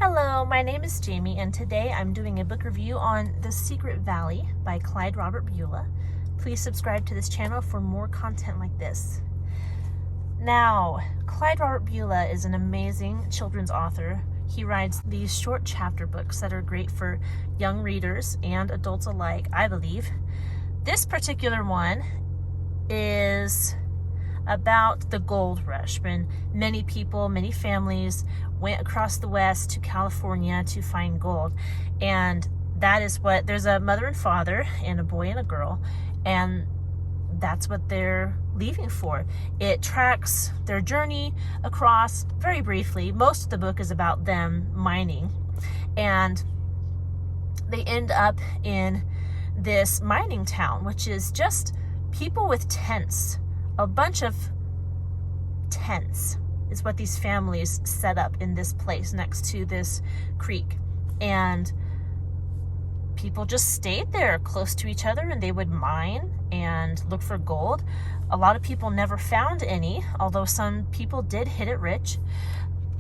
Hello, my name is Jamie, and today I'm doing a book review on The Secret Valley by Clyde Bulla. Please subscribe to this channel for more content like this. Now, Clyde Bulla is an amazing children's author. He writes these short chapter books that are great for young readers and adults alike, I believe. This particular one is about the gold rush when many people, many families went across the West to California to find gold. And that is what, there's a mother and father and a boy and a girl, and that's what they're leaving for. It tracks their journey across very briefly. Most of the book is about them mining, and they end up in this mining town, which is just people with tents. A bunch of tents is what these families set up in this place next to this creek. And people just stayed there close to each other, and they would mine and look for gold. A lot of people never found any, although some people did hit it rich.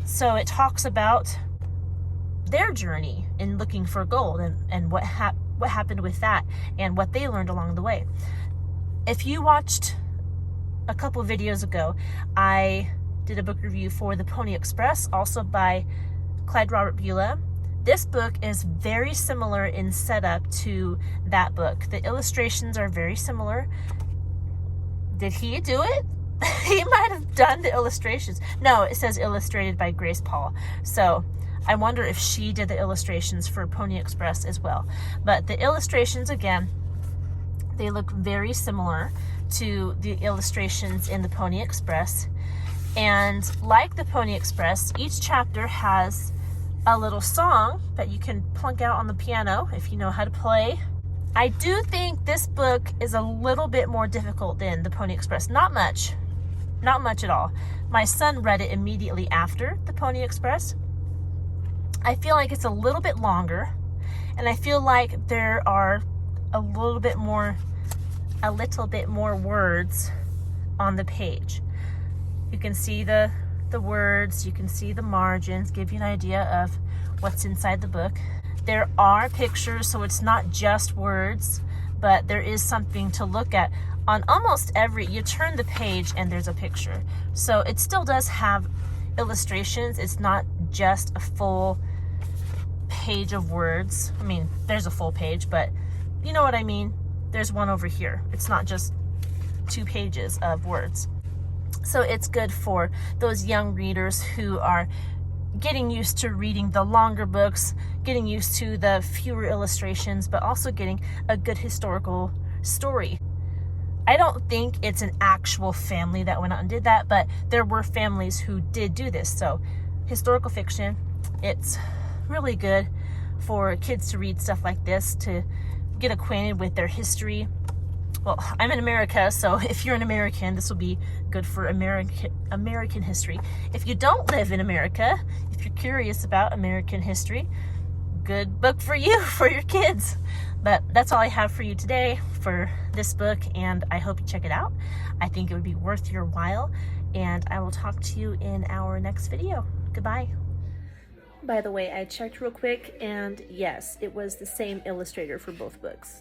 So it talks about their journey in looking for gold and what happened with that and what they learned along the way. If you watched a couple videos ago, I did a book review for The Pony Express, also by Clyde Bulla. This book is very similar in setup to that book. The illustrations are very similar. Did he do it? He might have done the illustrations. No, it says illustrated by Grace Paul. So I wonder if she did the illustrations for Pony Express as well. But the illustrations, again, they look very similar to the illustrations in the Pony Express. And like the Pony Express, each chapter has a little song that you can plunk out on the piano if you know how to play. I do think this book is a little bit more difficult than the Pony Express. Not much at all. My son read it immediately after the Pony Express. I feel like it's a little bit longer, and I feel like there are a little bit more words on the page. You can see the words, you can see the margins, give you an idea of what's inside the book. There are pictures, so it's not just words, but there is something to look at. On almost you turn the page and there's a picture. So it still does have illustrations. It's not just a full page of words. I mean, there's a full page, but you know what I mean. There's one over here. It's not just 2 pages of words. So it's good for those young readers who are getting used to reading the longer books, getting used to the fewer illustrations, but also getting a good historical story. I don't think it's an actual family that went out and did that, but there were families who did do this. So historical fiction, it's really good for kids to read stuff like this, to get acquainted with their history. Well, I'm in America, so if you're an American, this will be good for American history. If you don't live in America, if you're curious about American history, good book for you, for your kids. But that's all I have for you today for this book, and I hope you check it out. I think it would be worth your while, and I will talk to you in our next video. Goodbye. By the way, I checked real quick, and yes, it was the same illustrator for both books.